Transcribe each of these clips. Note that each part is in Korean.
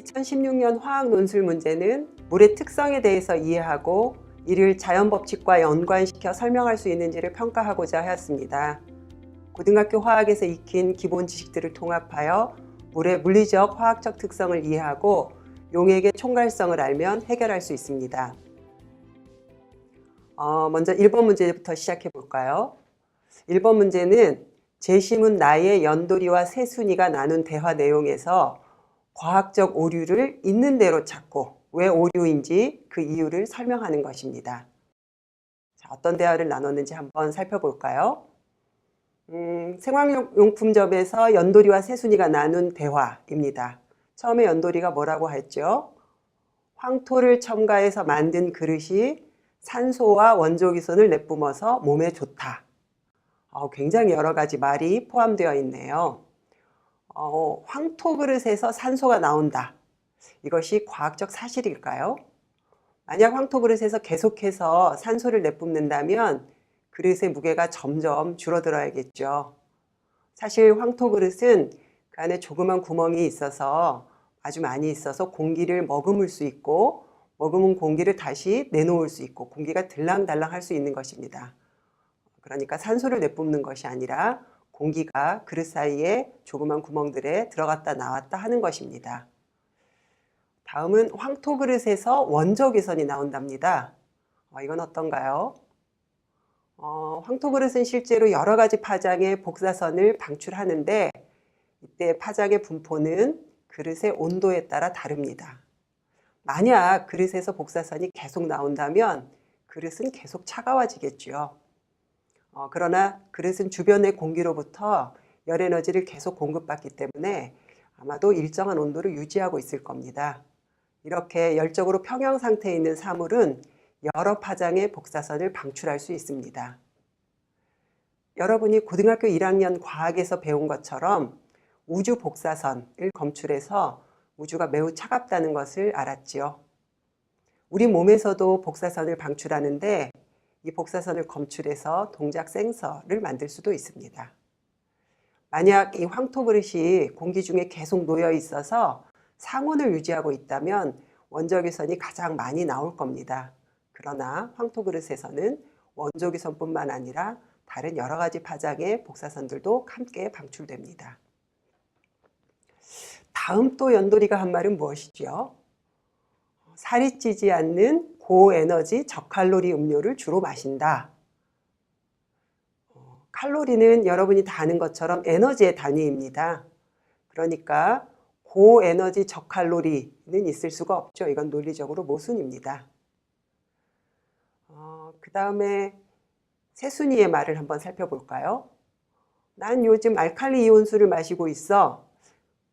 2016년 화학 논술 문제는 물의 특성에 대해서 이해하고 이를 자연 법칙과 연관시켜 설명할 수 있는지를 평가하고자 하였습니다. 고등학교 화학에서 익힌 기본 지식들을 통합하여 물의 물리적, 화학적 특성을 이해하고 용액의 총괄성을 알면 해결할 수 있습니다. 먼저 1번 문제부터 시작해 볼까요? 1번 문제는 제시문 나의 연돌이와 새순이가 나눈 대화 내용에서 과학적 오류를 있는 대로 찾고 왜 오류인지 그 이유를 설명하는 것입니다. 자, 어떤 대화를 나눴는지 한번 살펴볼까요? 생활용품점에서 연돌이와 새순이가 나눈 대화입니다. 처음에 연돌이가 뭐라고 했죠? 황토를 첨가해서 만든 그릇이 산소와 원적외선을 내뿜어서 몸에 좋다. 굉장히 여러 가지 말이 포함되어 있네요. 황토 그릇에서 산소가 나온다. 이것이 과학적 사실일까요? 만약 황토 그릇에서 계속해서 산소를 내뿜는다면 그릇의 무게가 점점 줄어들어야겠죠. 사실 황토 그릇은 그 안에 조그만 구멍이 있어서 아주 많이 있어서 공기를 머금을 수 있고 머금은 공기를 다시 내놓을 수 있고 공기가 들랑달랑 할 수 있는 것입니다. 그러니까 산소를 내뿜는 것이 아니라 공기가 그릇 사이에 조그만 구멍들에 들어갔다 나왔다 하는 것입니다. 다음은 황토 그릇에서 원적외선이 나온답니다. 이건 어떤가요? 황토 그릇은 실제로 여러 가지 파장의 복사선을 방출하는데 이때 파장의 분포는 그릇의 온도에 따라 다릅니다. 만약 그릇에서 복사선이 계속 나온다면 그릇은 계속 차가워지겠죠. 그러나 그릇은 주변의 공기로부터 열 에너지를 계속 공급받기 때문에 아마도 일정한 온도를 유지하고 있을 겁니다. 이렇게 열적으로 평형 상태에 있는 사물은 여러 파장의 복사선을 방출할 수 있습니다. 여러분이 고등학교 1학년 과학에서 배운 것처럼 우주 복사선을 검출해서 우주가 매우 차갑다는 것을 알았지요. 우리 몸에서도 복사선을 방출하는데 이 복사선을 검출해서 동작 센서를 만들 수도 있습니다. 만약 이 황토 그릇이 공기 중에 계속 놓여 있어서 상온을 유지하고 있다면 원적외선이 가장 많이 나올 겁니다. 그러나 황토 그릇에서는 원적외선뿐만 아니라 다른 여러 가지 파장의 복사선들도 함께 방출됩니다. 다음 또 연돌이가 한 말은 무엇이죠? 살이 찌지 않는 고에너지 저칼로리 음료를 주로 마신다. 칼로리는 여러분이 다 아는 것처럼 에너지의 단위입니다. 그러니까 고에너지 저칼로리는 있을 수가 없죠. 이건 논리적으로 모순입니다. 그 다음에 새순이의 말을 한번 살펴볼까요? 난 요즘 알칼리 이온수를 마시고 있어.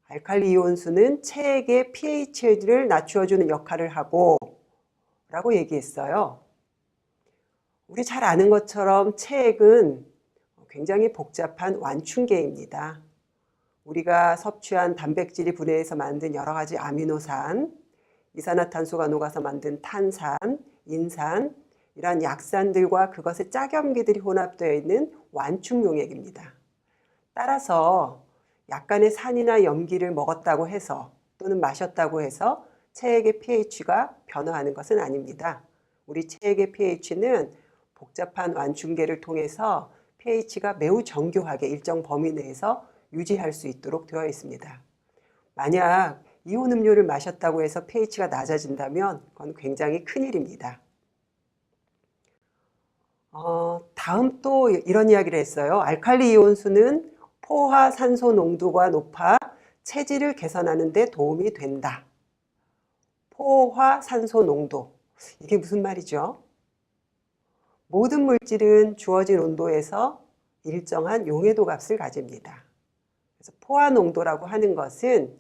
알칼리 이온수는 체액의 pH를 낮추어주는 역할을 하고 라고 얘기했어요. 우리 잘 아는 것처럼 체액은 굉장히 복잡한 완충계입니다. 우리가 섭취한 단백질이 분해해서 만든 여러 가지 아미노산, 이산화탄소가 녹아서 만든 탄산, 인산, 이러한 약산들과 그것의 짝염기들이 혼합되어 있는 완충용액입니다. 따라서 약간의 산이나 염기를 먹었다고 해서 또는 마셨다고 해서 체액의 pH가 변화하는 것은 아닙니다. 우리 체액의 pH는 복잡한 완충계를 통해서 pH가 매우 정교하게 일정 범위 내에서 유지할 수 있도록 되어 있습니다. 만약 이온 음료를 마셨다고 해서 pH가 낮아진다면 그건 굉장히 큰일입니다. 다음 또 이런 이야기를 했어요. 알칼리 이온수는 포화 산소 농도가 높아 체질을 개선하는 데 도움이 된다. 포화 산소 농도. 이게 무슨 말이죠? 모든 물질은 주어진 온도에서 일정한 용해도 값을 가집니다. 그래서 포화 농도라고 하는 것은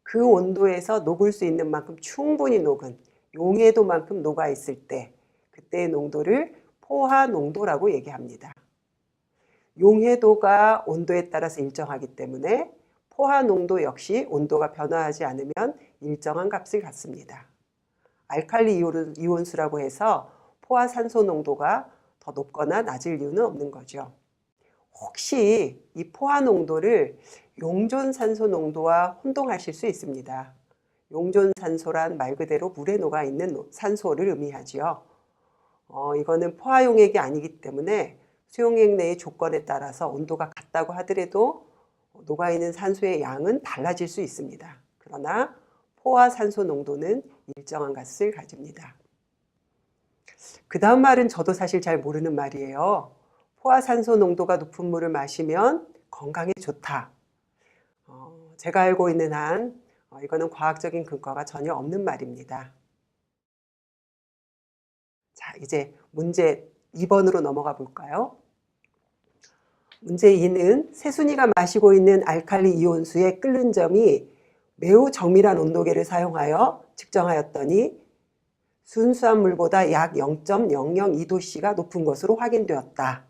그 온도에서 녹을 수 있는 만큼 충분히 녹은 용해도만큼 녹아 있을 때 그때의 농도를 포화 농도라고 얘기합니다. 용해도가 온도에 따라서 일정하기 때문에 포화 농도 역시 온도가 변화하지 않으면 일정한 값을 갖습니다. 알칼리 이온수라고 해서 포화 산소 농도가 더 높거나 낮을 이유는 없는 거죠. 혹시 이 포화 농도를 용존 산소 농도와 혼동하실 수 있습니다. 용존산소란 말 그대로 물에 녹아있는 산소를 의미하지요. 이거는 포화용액이 아니기 때문에 수용액 내의 조건에 따라서 온도가 같다고 하더라도 녹아있는 산소의 양은 달라질 수 있습니다. 그러나 포화산소 농도는 일정한 값을 가집니다. 그 다음 말은 저도 사실 잘 모르는 말이에요. 포화산소 농도가 높은 물을 마시면 건강에 좋다. 제가 알고 있는 한 이거는 과학적인 근거가 전혀 없는 말입니다. 자, 이제 문제 2번으로 넘어가 볼까요? 문제 2는 새순이가 마시고 있는 알칼리 이온수의 끓는 점이 매우 정밀한 온도계를 사용하여 측정하였더니 순수한 물보다 약 0.002도씨가 높은 것으로 확인되었다.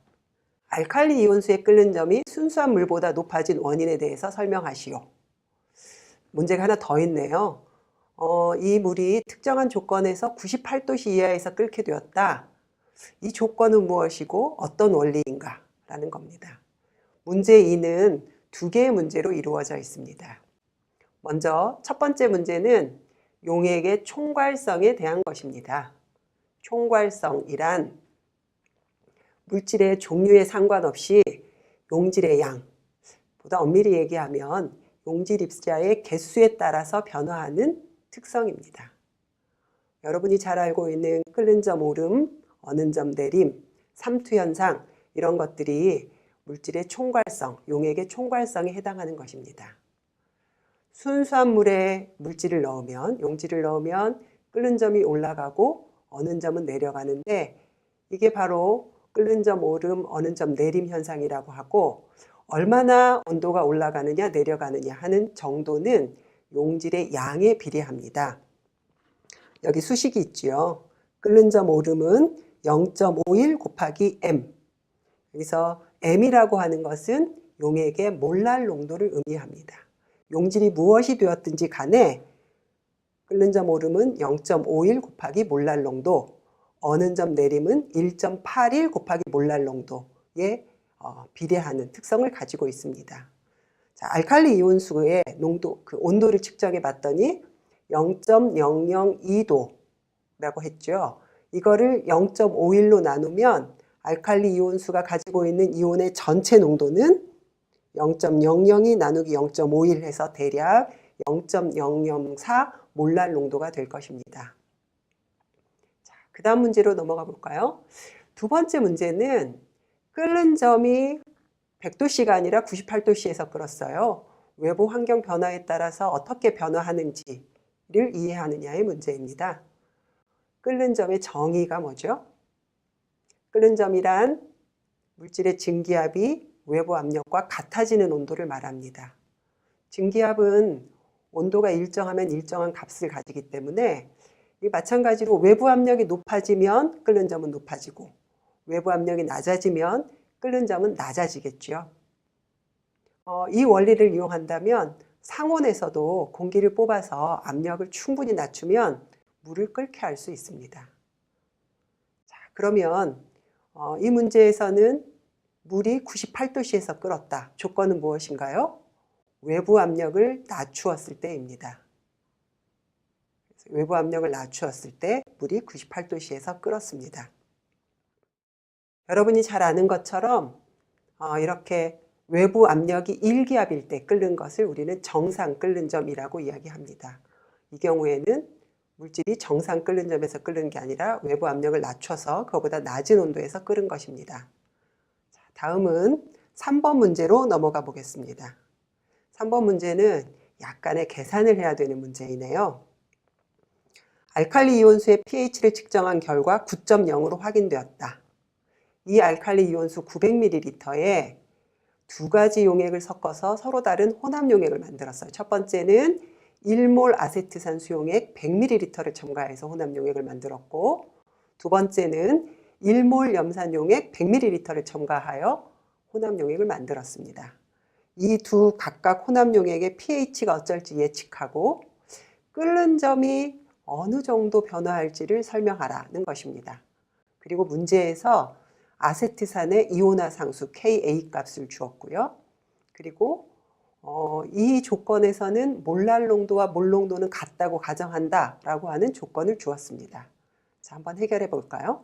알칼리 이온수의 끓는 점이 순수한 물보다 높아진 원인에 대해서 설명하시오. 문제가 하나 더 있네요. 이 물이 특정한 조건에서 98도씨 이하에서 끓게 되었다. 이 조건은 무엇이고 어떤 원리인가? 라는 겁니다. 문제 2는 두 개의 문제로 이루어져 있습니다. 먼저 첫 번째 문제는 용액의 총괄성에 대한 것입니다. 총괄성이란 물질의 종류에 상관없이 용질의 양, 보다 엄밀히 얘기하면 용질 입자의 개수에 따라서 변화하는 특성입니다. 여러분이 잘 알고 있는 끓는 점 오름, 어는 점 내림, 삼투현상 이런 것들이 물질의 총괄성, 용액의 총괄성에 해당하는 것입니다. 순수한 물에 물질을 넣으면, 용질을 넣으면 끓는 점이 올라가고 어는 점은 내려가는데 이게 바로 끓는 점 오름, 어는 점 내림 현상이라고 하고 얼마나 온도가 올라가느냐 내려가느냐 하는 정도는 용질의 양에 비례합니다. 여기 수식이 있죠. 끓는 점 오름은 0.51 곱하기 m. 여기서 m이라고 하는 것은 용액의 몰랄 농도를 의미합니다. 용질이 무엇이 되었든지 간에 끓는 점 오름은 0.51 곱하기 몰랄 농도, 어는 점 내림은 1.81 곱하기 몰랄 농도에 비례하는 특성을 가지고 있습니다. 자, 알칼리 이온수의 농도, 온도를 측정해 봤더니 0.002도라고 했죠. 이거를 0.51로 나누면 알칼리 이온수가 가지고 있는 이온의 전체 농도는 0.002 나누기 0.51 해서 대략 0.004 몰랄 농도가 될 것입니다. 자, 그 다음 문제로 넘어가 볼까요? 두 번째 문제는 끓는 점이 100도씨가 아니라 98도씨에서 끓었어요. 외부 환경 변화에 따라서 어떻게 변화하는지를 이해하느냐의 문제입니다. 끓는 점의 정의가 뭐죠? 끓는 점이란 물질의 증기압이 외부 압력과 같아지는 온도를 말합니다. 증기압은 온도가 일정하면 일정한 값을 가지기 때문에 마찬가지로 외부 압력이 높아지면 끓는 점은 높아지고 외부 압력이 낮아지면 끓는 점은 낮아지겠죠. 이 원리를 이용한다면 상온에서도 공기를 뽑아서 압력을 충분히 낮추면 물을 끓게 할 수 있습니다. 자, 그러면 이 문제에서는 물이 98도씨에서 끓었다. 조건은 무엇인가요? 외부 압력을 낮추었을 때입니다. 외부 압력을 낮추었을 때 물이 98도씨에서 끓었습니다. 여러분이 잘 아는 것처럼 이렇게 외부 압력이 1기압일 때 끓는 것을 우리는 정상 끓는 점이라고 이야기합니다. 이 경우에는 물질이 정상 끓는 점에서 끓는 게 아니라 외부 압력을 낮춰서 그보다 낮은 온도에서 끓은 것입니다. 자, 다음은 3번 문제로 넘어가 보겠습니다. 3번 문제는 약간의 계산을 해야 되는 문제이네요. 알칼리 이온수의 pH를 측정한 결과 9.0으로 확인되었다. 이 알칼리 이온수 900ml에 두 가지 용액을 섞어서 서로 다른 혼합 용액을 만들었어요. 첫 번째는 1몰 아세트산 수용액 100ml를 첨가해서 혼합 용액을 만들었고, 두 번째는 1몰 염산 용액 100ml를 첨가하여 혼합 용액을 만들었습니다. 이 두 각각 혼합 용액의 pH가 어쩔지 예측하고 끓는 점이 어느 정도 변화할지를 설명하라는 것입니다. 그리고 문제에서 아세트산의 이온화 상수 Ka 값을 주었고요. 그리고 이 조건에서는 몰랄 농도와 몰 농도는 같다고 가정한다라고 하는 조건을 주었습니다. 자, 한번 해결해 볼까요?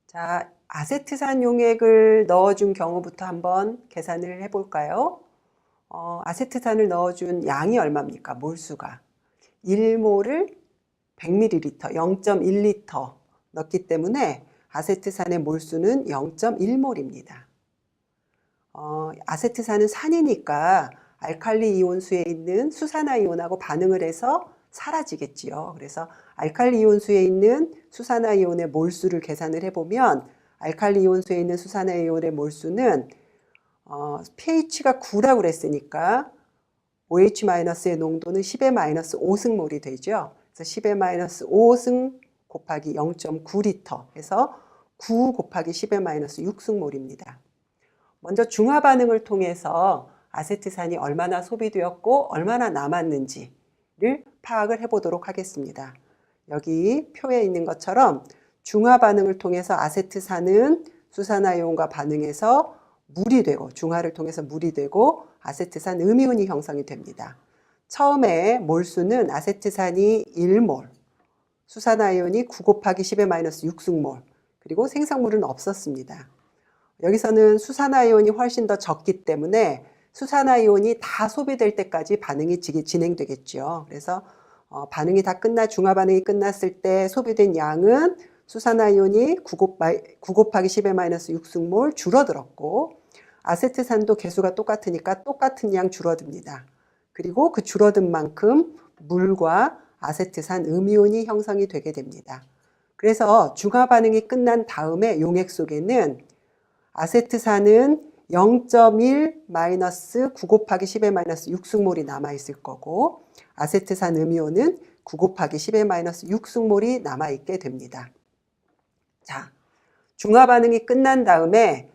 자, 아세트산 용액을 넣어준 경우부터 한번 계산을 해볼까요? 아세트산을 넣어준 양이 얼마입니까? 몰수가 1몰을 100ml, 0.1리터 넣기 때문에 아세트산의 몰수는 0.1몰입니다. 아세트산은 산이니까 알칼리 이온수에 있는 수산화이온하고 반응을 해서 사라지겠지요. 그래서 알칼리 이온수에 있는 수산화이온의 몰수를 계산을 해보면 알칼리 이온수에 있는 수산화이온의 몰수는 pH가 9라고 그랬으니까 OH-의 농도는 10의 -5승몰이 되죠. 그래서 10의 -5승 곱하기 0.9리터 해서 9 곱하기 10의 -6승몰입니다. 먼저 중화 반응을 통해서 아세트산이 얼마나 소비되었고 얼마나 남았는지를 파악을 해보도록 하겠습니다. 여기 표에 있는 것처럼 중화 반응을 통해서 아세트산은 수산화이온과 반응해서 물이 되고 중화를 통해서 물이 되고 아세트산 음이온이 형성이 됩니다. 처음에 몰수는 아세트산이 1몰, 수산화이온이 9 곱하기 10의 -6승몰, 그리고 생성물은 없었습니다. 여기서는 수산화이온이 훨씬 더 적기 때문에 수산화이온이 다 소비될 때까지 반응이 진행되겠죠. 그래서 반응이 다 중화 반응이 끝났을 때 소비된 양은 수산화이온이 9 곱하기 10의 -6승몰 줄어들었고 아세트산도 개수가 똑같으니까 똑같은 양 줄어듭니다. 그리고 그 줄어든 만큼 물과 아세트산 음이온이 형성이 되게 됩니다. 그래서 중화 반응이 끝난 다음에 용액 속에는 아세트산은 0.1 9 곱하기 10의 -6승몰이 남아있을 거고 아세트산 음이온은 9 곱하기 10의 -6승몰이 남아있게 됩니다. 자, 중화 반응이 끝난 다음에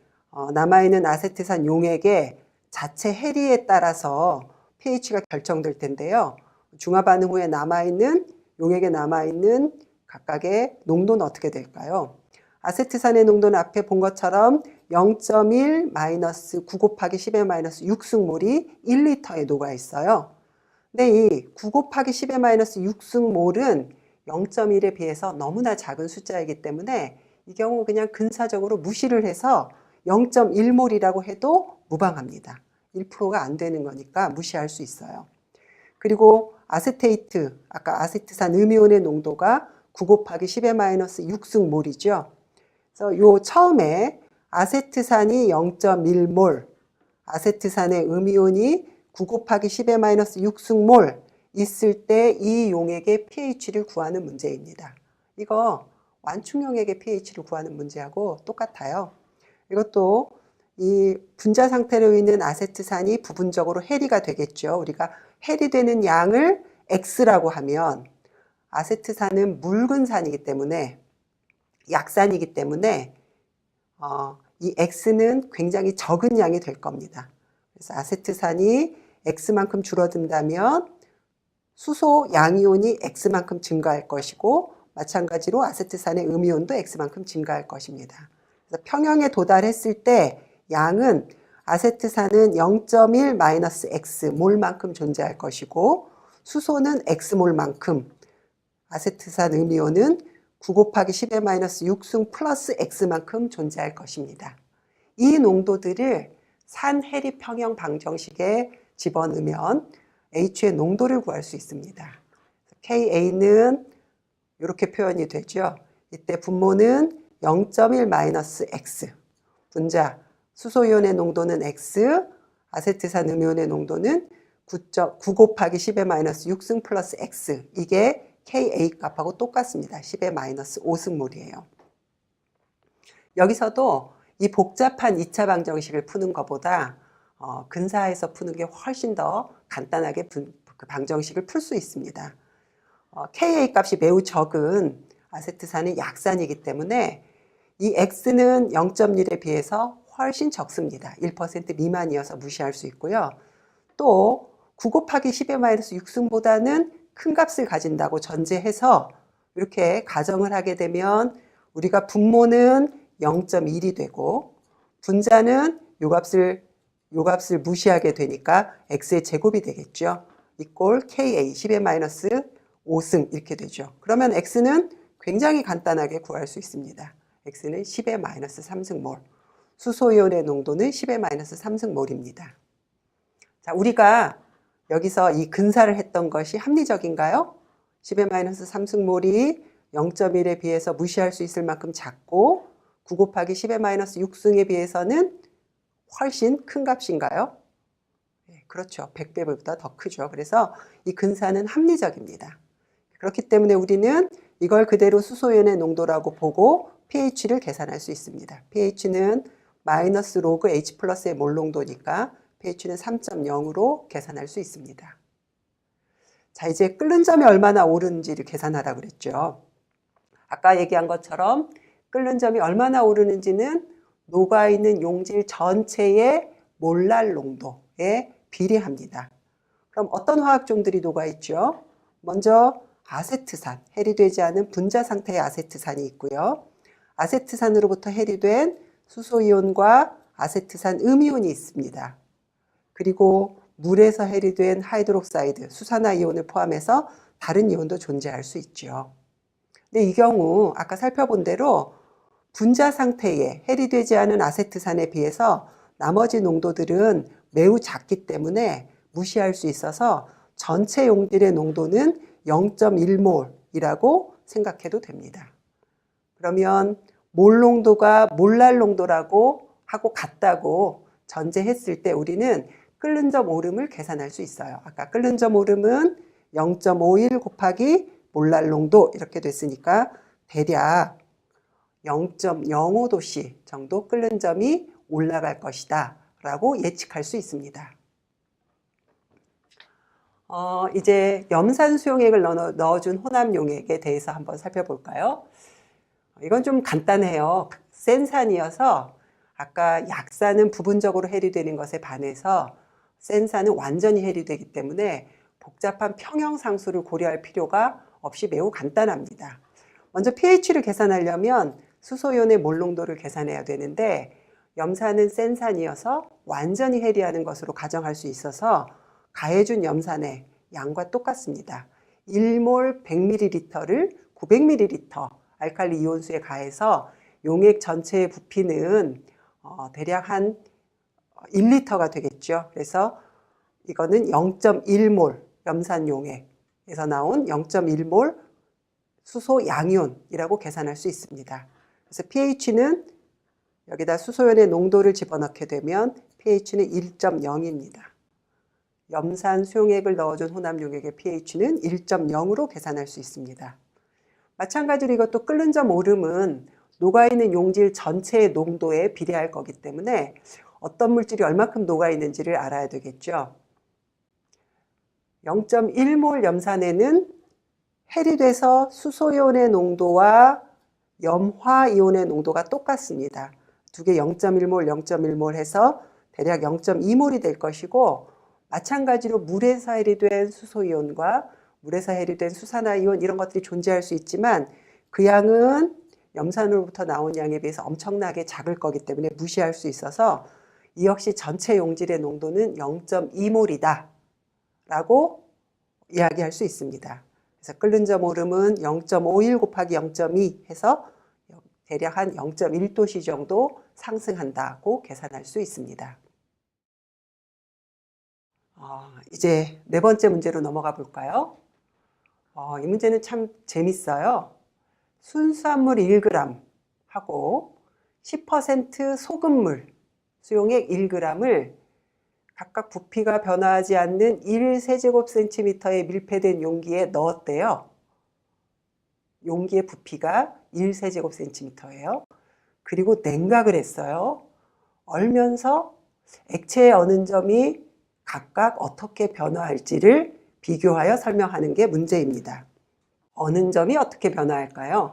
남아있는 아세트산 용액의 자체 해리에 따라서 pH가 결정될 텐데요. 중화 반응 후에 용액에 남아있는 각각의 농도는 어떻게 될까요? 아세트산의 농도는 앞에 본 것처럼 0.1 9 곱하기 10의 -6승몰이 1리터에 녹아 있어요. 근데 이 9 곱하기 10의 -6승몰은 0.1에 비해서 너무나 작은 숫자이기 때문에 이 경우 그냥 근사적으로 무시를 해서 0.1몰이라고 해도 무방합니다. 1%가 안 되는 거니까 무시할 수 있어요. 그리고 아세테이트, 아까 아세트산 음이온의 농도가 9 곱하기 10의 -6승몰이죠. 그래서 요 처음에 아세트산이 0.1몰, 아세트산의 음이온이 9 곱하기 10의 -6승몰 있을 때 이 용액의 pH를 구하는 문제입니다. 이거 완충 용액의 pH를 구하는 문제하고 똑같아요. 이것도 이 분자 상태로 있는 아세트산이 부분적으로 해리가 되겠죠. 우리가 해리되는 양을 X라고 하면 아세트산은 묽은 산이기 때문에 약산이기 때문에 이 X는 굉장히 적은 양이 될 겁니다. 그래서 아세트산이 X만큼 줄어든다면 수소 양이온이 X만큼 증가할 것이고 마찬가지로 아세트산의 음이온도 X만큼 증가할 것입니다. 그래서 평형에 도달했을 때 양은 아세트산은 0.1 X 몰만큼 존재할 것이고 수소는 X몰만큼 아세트산 음이온은 9 곱하기 10의 -6승 플러스 X만큼 존재할 것입니다. 이 농도들을 산해리 평형 방정식에 집어넣으면 H의 농도를 구할 수 있습니다. KA는 이렇게 표현이 되죠. 이때 분모는 0.1 X, 분자 수소이온의 농도는 X, 아세트산 음이온의 농도는 9 곱하기 10의 -6승 플러스 X, 이게 KA 값하고 똑같습니다. 10의 -5승몰이에요. 여기서도 이 복잡한 2차 방정식을 푸는 것보다 근사해서 푸는 게 훨씬 더 간단하게 그 방정식을 풀 수 있습니다. KA 값이 매우 적은 아세트산은 약산이기 때문에 이 X는 0.1에 비해서 훨씬 적습니다. 1% 미만이어서 무시할 수 있고요. 또 9 곱하기 10의 -6승보다는 큰 값을 가진다고 전제해서 이렇게 가정을 하게 되면 우리가 분모는 0.1이 되고 분자는 요 값을 요 값을 무시하게 되니까 x의 제곱이 되겠죠. 이꼴 ka 10의 마이너스 5승 이렇게 되죠. 그러면 x는 굉장히 간단하게 구할 수 있습니다. x는 10의 마이너스 3승몰. 수소이온의 농도는 10의 마이너스 3승몰입니다. 자, 우리가 여기서 이 근사를 했던 것이 합리적인가요? 10의 마이너스 3승몰이 0.1에 비해서 무시할 수 있을 만큼 작고 9 곱하기 10의 마이너스 6승에 비해서는 훨씬 큰 값인가요? 네, 그렇죠. 100배보다 더 크죠. 그래서 이 근사는 합리적입니다. 그렇기 때문에 우리는 이걸 그대로 수소연의 농도라고 보고 pH를 계산할 수 있습니다. pH는 마이너스 로그 H 플러스의 몰 농도니까 pH는 3.0으로 계산할 수 있습니다. 자, 이제 끓는 점이 얼마나 오르는지를 계산하라고 그랬죠. 아까 얘기한 것처럼 끓는 점이 얼마나 오르는지는 녹아있는 용질 전체의 몰랄 농도에 비례합니다. 그럼 어떤 화학종들이 녹아있죠? 먼저 아세트산, 해리되지 않은 분자 상태의 아세트산이 있고요. 아세트산으로부터 해리된 수소이온과 아세트산 음이온이 있습니다. 그리고 물에서 해리된 하이드록사이드, 수산화이온을 포함해서 다른 이온도 존재할 수 있죠. 근데 이 경우 아까 살펴본 대로 분자 상태에 해리되지 않은 아세트산에 비해서 나머지 농도들은 매우 작기 때문에 무시할 수 있어서 전체 용질의 농도는 0.1몰이라고 생각해도 됩니다. 그러면 몰 농도가 몰랄 농도라고 하고 같다고 전제했을 때 우리는 끓는 점 오름을 계산할 수 있어요. 아까 끓는 점 오름은 0.51 곱하기 몰랄 농도 이렇게 됐으니까 대략 0.05도씨 정도 끓는 점이 올라갈 것이다 라고 예측할 수 있습니다. 이제 염산 수용액을 넣어준 혼합 용액에 대해서 한번 살펴볼까요? 이건 좀 간단해요. 센산이어서 아까 약산은 부분적으로 해리되는 것에 반해서 센산은 완전히 해리되기 때문에 복잡한 평형상수를 고려할 필요가 없이 매우 간단합니다. 먼저 pH를 계산하려면 수소이온의 몰 농도를 계산해야 되는데 염산은 센산이어서 완전히 해리하는 것으로 가정할 수 있어서 가해준 염산의 양과 똑같습니다. 1몰 100ml를 900ml 알칼리 이온수에 가해서 용액 전체의 부피는 대략 한 1리터가 되겠죠. 그래서 이거는 0.1몰 염산 용액에서 나온 0.1몰 수소 양이온이라고 계산할 수 있습니다. 그래서 pH는 여기다 수소연의 농도를 집어넣게 되면 pH는 1.0입니다. 염산 수용액을 넣어준 혼합 용액의 pH는 1.0으로 계산할 수 있습니다. 마찬가지로 이것도 끓는 점 오름은 녹아있는 용질 전체의 농도에 비례할 거기 때문에 어떤 물질이 얼마큼 녹아있는지를 알아야 되겠죠. 0.1몰 염산에는 해리돼서 수소이온의 농도와 염화이온의 농도가 똑같습니다. 두 개 0.1몰, 0.1몰 해서 대략 0.2몰이 될 것이고 마찬가지로 물에서 해리된 수소이온과 물에서 해리된 수산화이온 이런 것들이 존재할 수 있지만 그 양은 염산으로부터 나온 양에 비해서 엄청나게 작을 거기 때문에 무시할 수 있어서 이 역시 전체 용질의 농도는 0.2몰이다 라고 이야기할 수 있습니다. 그래서 끓는 점 오름은 0.51 곱하기 0.2 해서 대략 한 0.1도씨 정도 상승한다고 계산할 수 있습니다. 이제 네 번째 문제로 넘어가 볼까요? 이 문제는 참 재밌어요. 순수함물 1g 하고 10% 소금물 수용액 1g을 각각 부피가 변화하지 않는 1세제곱센티미터의 밀폐된 용기에 넣었대요. 용기의 부피가 1세제곱센티미터예요. 그리고 냉각을 했어요. 얼면서 액체의 어느 점이 각각 어떻게 변화할지를 비교하여 설명하는 게 문제입니다. 어느 점이 어떻게 변화할까요?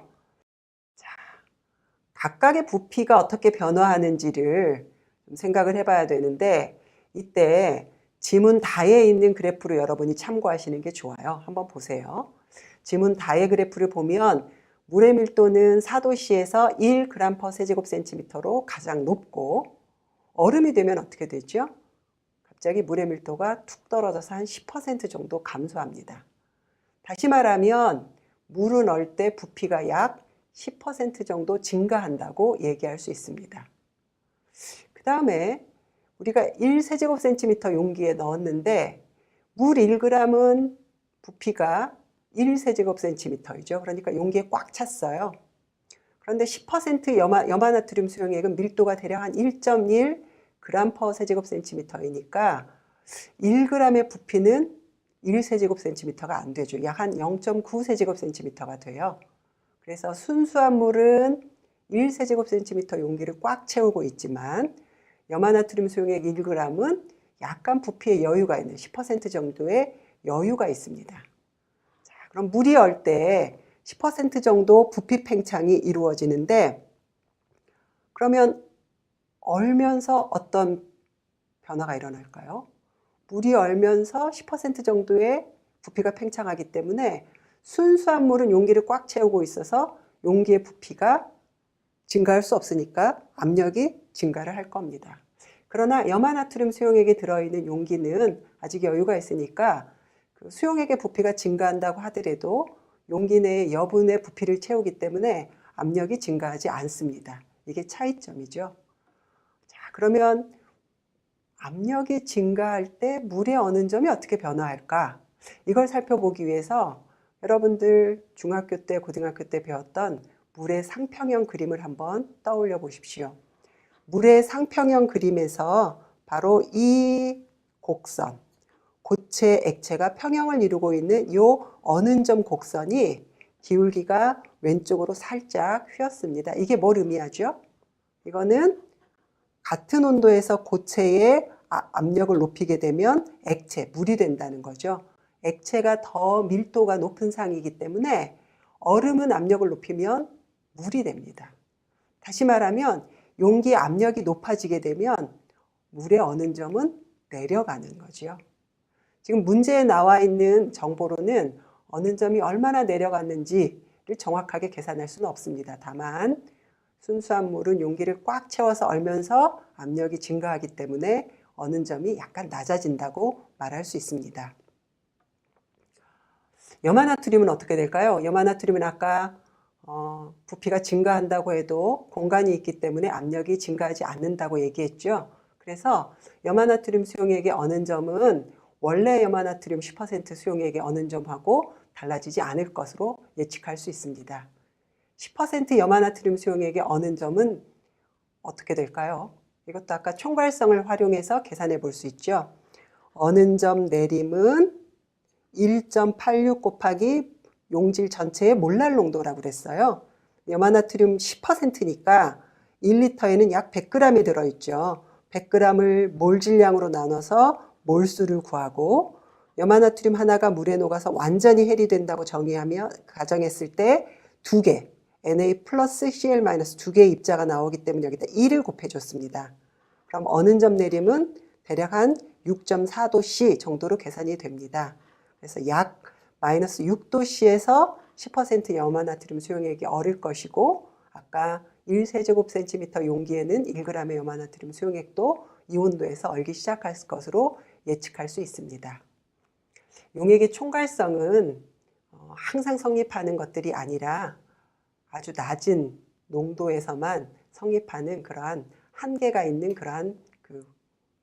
자, 각각의 부피가 어떻게 변화하는지를 좀 생각을 해봐야 되는데 이때 지문 다에 있는 그래프로 여러분이 참고하시는 게 좋아요. 한번 보세요. 지문 다의 그래프를 보면 물의 밀도는 4도씨에서 1g/세제곱센티미터로 가장 높고 얼음이 되면 어떻게 되죠? 갑자기 물의 밀도가 툭 떨어져서 한 10% 정도 감소합니다. 다시 말하면 물을 넣을 때 부피가 약 10% 정도 증가한다고 얘기할 수 있습니다. 그 다음에 우리가 1세제곱센티미터 용기에 넣었는데 물 1g은 부피가 1세제곱센티미터이죠. 그러니까 용기에 꽉 찼어요. 그런데 10% 염화나트륨 수용액은 밀도가 대략 한 1.1 g/세제곱센티미터이니까 1g의 부피는 1세제곱센티미터가 안 되죠. 약 한 0.9세제곱센티미터가 돼요. 그래서 순수한 물은 1세제곱센티미터 용기를 꽉 채우고 있지만 염화나트륨 수용액 1g은 약간 부피에 여유가 있는 10% 정도의 여유가 있습니다. 자, 그럼 물이 얼 때 10% 정도 부피 팽창이 이루어지는데 그러면 얼면서 어떤 변화가 일어날까요? 물이 얼면서 10% 정도의 부피가 팽창하기 때문에 순수한 물은 용기를 꽉 채우고 있어서 용기의 부피가 증가할 수 없으니까 압력이 증가를 할 겁니다. 그러나 염화나트륨 수용액이 들어있는 용기는 아직 여유가 있으니까 그 수용액의 부피가 증가한다고 하더라도 용기 내에 여분의 부피를 채우기 때문에 압력이 증가하지 않습니다. 이게 차이점이죠. 자, 그러면 압력이 증가할 때 물의 어는 점이 어떻게 변화할까? 이걸 살펴보기 위해서 여러분들 중학교 때, 고등학교 때 배웠던 물의 상평형 그림을 한번 떠올려 보십시오. 물의 상평형 그림에서 바로 이 곡선, 고체 액체가 평형을 이루고 있는 이 어는 점 곡선이 기울기가 왼쪽으로 살짝 휘었습니다. 이게 뭘 의미하죠? 이거는 같은 온도에서 고체의 압력을 높이게 되면 액체, 물이 된다는 거죠. 액체가 더 밀도가 높은 상이기 때문에 얼음은 압력을 높이면 물이 됩니다. 다시 말하면 용기의 압력이 높아지게 되면 물의 어는 점은 내려가는 거죠. 지금 문제에 나와 있는 정보로는 어는 점이 얼마나 내려갔는지를 정확하게 계산할 수는 없습니다. 다만 순수한 물은 용기를 꽉 채워서 얼면서 압력이 증가하기 때문에 어는 점이 약간 낮아진다고 말할 수 있습니다. 염화나트륨은 어떻게 될까요? 염화나트륨은 아까 부피가 증가한다고 해도 공간이 있기 때문에 압력이 증가하지 않는다고 얘기했죠. 그래서 염화나트륨 수용액의 어는 점은 원래 염화나트륨 10% 수용액의 어는 점하고 달라지지 않을 것으로 예측할 수 있습니다. 10% 염화나트륨 수용액의 어는 점은 어떻게 될까요? 이것도 아까 총괄성을 활용해서 계산해 볼 수 있죠. 어는 점 내림은 1.86 곱하기 용질 전체의 몰랄 농도라고 그랬어요. 염화나트륨 10%니까 1리터에는 약 100g이 들어있죠. 100g을 몰 질량으로 나눠서 몰수를 구하고 염화나트륨 하나가 물에 녹아서 완전히 해리된다고 가정했을 때 2개, Na 플러스 Cl 마이너스 2개의 입자가 나오기 때문에 여기다 1을 곱해줬습니다. 그럼 어는 점 내림은 대략 한 6.4도 C 정도로 계산이 됩니다. 그래서 약 마이너스 6도 C에서 10% 염화나트륨 수용액이 얼을 것이고 아까 1세제곱센티미터 용기에는 1g의 염화나트륨 수용액도 이 온도에서 얼기 시작할 것으로 예측할 수 있습니다. 용액의 총괄성은 항상 성립하는 것들이 아니라 아주 낮은 농도에서만 성립하는 그러한 한계가 있는 그러한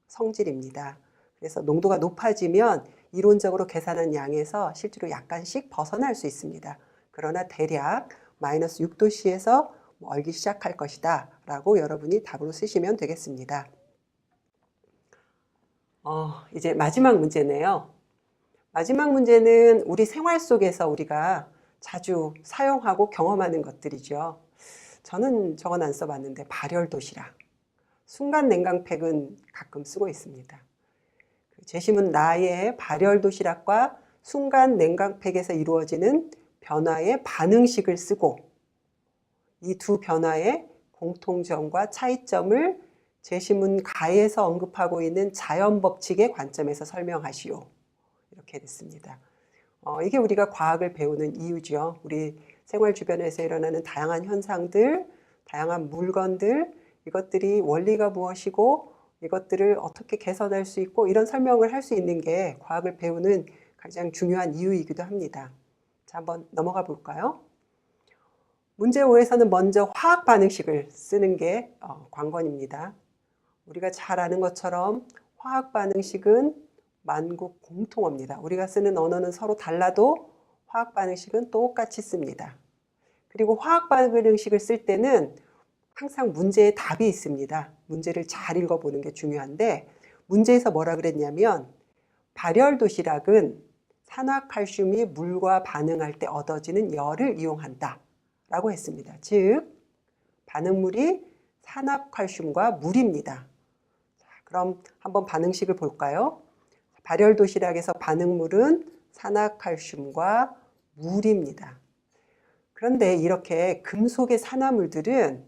성질입니다. 그래서 농도가 높아지면 이론적으로 계산한 양에서 실제로 약간씩 벗어날 수 있습니다. 그러나 대략 마이너스 6도씨에서 얼기 시작할 것이다 라고 여러분이 답으로 쓰시면 되겠습니다. 이제 마지막 문제네요. 마지막 문제는 우리 생활 속에서 우리가 자주 사용하고 경험하는 것들이죠. 저는 저건 안 써봤는데 발열도시락, 순간 냉각팩은 가끔 쓰고 있습니다. 제시문 나의 발열도시락과 순간 냉각팩에서 이루어지는 변화의 반응식을 쓰고 이 두 변화의 공통점과 차이점을 제시문 가에서 언급하고 있는 자연법칙의 관점에서 설명하시오. 이렇게 됐습니다. 이게 우리가 과학을 배우는 이유죠. 우리 생활 주변에서 일어나는 다양한 현상들, 다양한 물건들, 이것들이 원리가 무엇이고 이것들을 어떻게 개선할 수 있고 이런 설명을 할 수 있는 게 과학을 배우는 가장 중요한 이유이기도 합니다. 자, 한번 넘어가 볼까요? 문제 5에서는 먼저 화학 반응식을 쓰는 게 관건입니다. 우리가 잘 아는 것처럼 화학 반응식은 만국 공통어입니다. 우리가 쓰는 언어는 서로 달라도 화학 반응식은 똑같이 씁니다. 그리고 화학 반응식을 쓸 때는 항상 문제에 답이 있습니다. 문제를 잘 읽어보는 게 중요한데 문제에서 뭐라 그랬냐면 발열 도시락은 산화칼슘이 물과 반응할 때 얻어지는 열을 이용한다 라고 했습니다. 즉 반응물이 산화칼슘과 물입니다. 자, 그럼 한번 반응식을 볼까요? 발열 도시락에서 반응물은 산화칼슘과 물입니다. 그런데 이렇게 금속의 산화물들은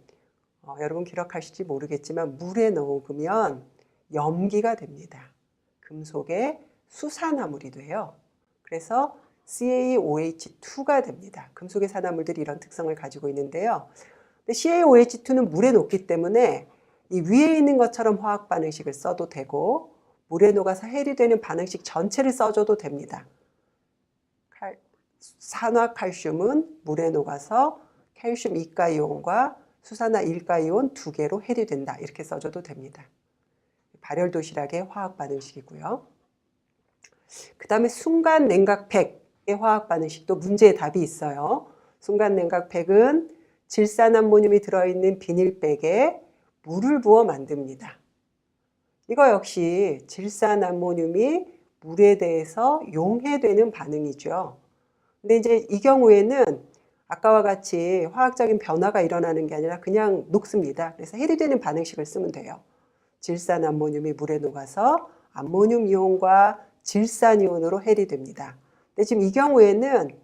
여러분 기억하실지 모르겠지만 물에 녹으면 염기가 됩니다. 금속의 수산화물이 돼요. 그래서 CaOH2가 됩니다. 금속의 산화물들이 이런 특성을 가지고 있는데요. 근데 CaOH2는 물에 녹기 때문에 이 위에 있는 것처럼 화학 반응식을 써도 되고 물에 녹아서 해리되는 반응식 전체를 써줘도 됩니다. 산화칼슘은 물에 녹아서 칼슘 2가이온과 수산화 1가이온 2개로 해리된다. 이렇게 써줘도 됩니다. 발열 도시락의 화학 반응식이고요. 그 다음에 순간 냉각팩의 화학 반응식도 문제의 답이 있어요. 순간 냉각팩은 질산암모늄이 들어있는 비닐백에 물을 부어 만듭니다. 이거 역시 질산암모늄이 물에 대해서 용해되는 반응이죠. 근데 이제 이 경우에는 아까와 같이 화학적인 변화가 일어나는 게 아니라 그냥 녹습니다. 그래서 해리되는 반응식을 쓰면 돼요. 질산암모늄이 물에 녹아서 암모늄 이온과 질산이온으로 해리됩니다. 근데 지금 이 경우에는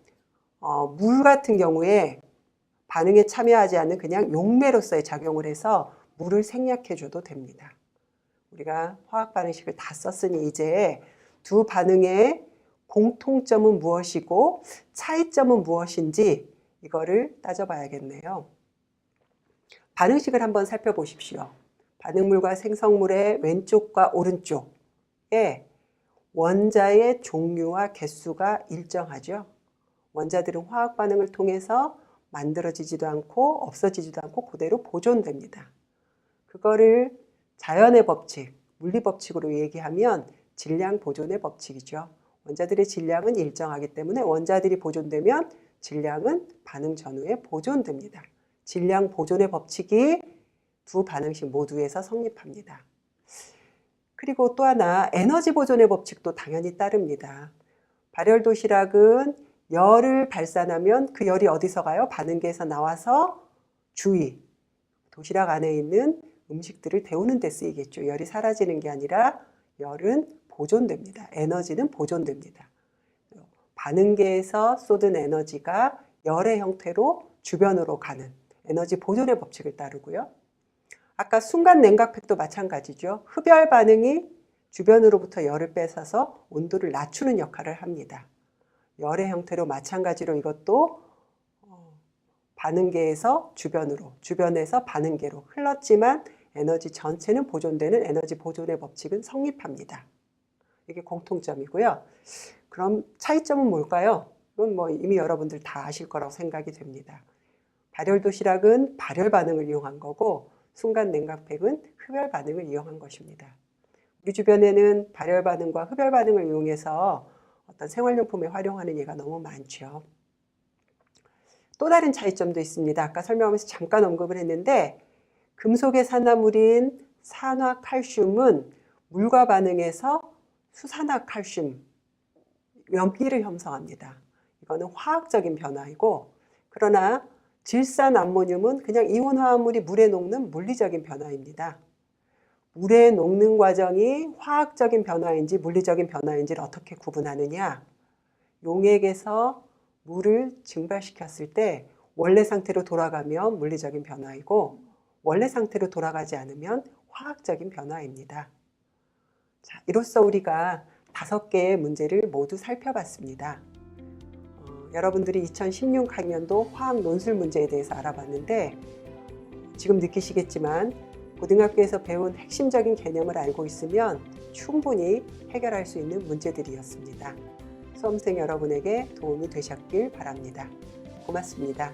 물 같은 경우에 반응에 참여하지 않는 그냥 용매로서의 작용을 해서 물을 생략해줘도 됩니다. 우리가 화학 반응식을 다 썼으니 이제 두 반응의 공통점은 무엇이고 차이점은 무엇인지 이거를 따져봐야겠네요. 반응식을 한번 살펴보십시오. 반응물과 생성물의 왼쪽과 오른쪽에 원자의 종류와 개수가 일정하죠. 원자들은 화학 반응을 통해서 만들어지지도 않고 없어지지도 않고 그대로 보존됩니다. 그거를 자연의 법칙, 물리 법칙으로 얘기하면 질량 보존의 법칙이죠. 원자들의 질량은 일정하기 때문에 원자들이 보존되면 질량은 반응 전후에 보존됩니다. 질량 보존의 법칙이 두 반응식 모두에서 성립합니다. 그리고 또 하나 에너지 보존의 법칙도 당연히 따릅니다. 발열 도시락은 열을 발산하면 그 열이 어디서 가요? 반응계에서 나와서 주위, 도시락 안에 있는 음식들을 데우는 데 쓰이겠죠. 열이 사라지는 게 아니라 열은 보존됩니다. 에너지는 보존됩니다. 반응계에서 쏟은 에너지가 열의 형태로 주변으로 가는 에너지 보존의 법칙을 따르고요. 아까 순간 냉각팩도 마찬가지죠. 흡열 반응이 주변으로부터 열을 뺏어서 온도를 낮추는 역할을 합니다. 열의 형태로 마찬가지로 이것도 반응계에서 주변으로, 주변에서 반응계로 흘렀지만 에너지 전체는 보존되는 에너지 보존의 법칙은 성립합니다. 이게 공통점이고요. 그럼 차이점은 뭘까요? 이건 뭐 이미 여러분들 다 아실 거라고 생각이 됩니다. 발열 도시락은 발열 반응을 이용한 거고 순간 냉각팩은 흡열 반응을 이용한 것입니다. 우리 주변에는 발열 반응과 흡열 반응을 이용해서 어떤 생활용품에 활용하는 예가 너무 많죠. 또 다른 차이점도 있습니다. 아까 설명하면서 잠깐 언급을 했는데 금속의 산화물인 산화칼슘은 물과 반응해서 수산화칼슘, 염기를 형성합니다. 이거는 화학적인 변화이고 그러나 질산암모늄은 그냥 이온화합물이 물에 녹는 물리적인 변화입니다. 물에 녹는 과정이 화학적인 변화인지 물리적인 변화인지를 어떻게 구분하느냐? 용액에서 물을 증발시켰을 때 원래 상태로 돌아가면 물리적인 변화이고 원래 상태로 돌아가지 않으면 화학적인 변화입니다. 자, 이로써 우리가 5개의 문제를 모두 살펴봤습니다. 여러분들이 2016학년도 화학 논술 문제에 대해서 알아봤는데 지금 느끼시겠지만 고등학교에서 배운 핵심적인 개념을 알고 있으면 충분히 해결할 수 있는 문제들이었습니다. 수험생 여러분에게 도움이 되셨길 바랍니다. 고맙습니다.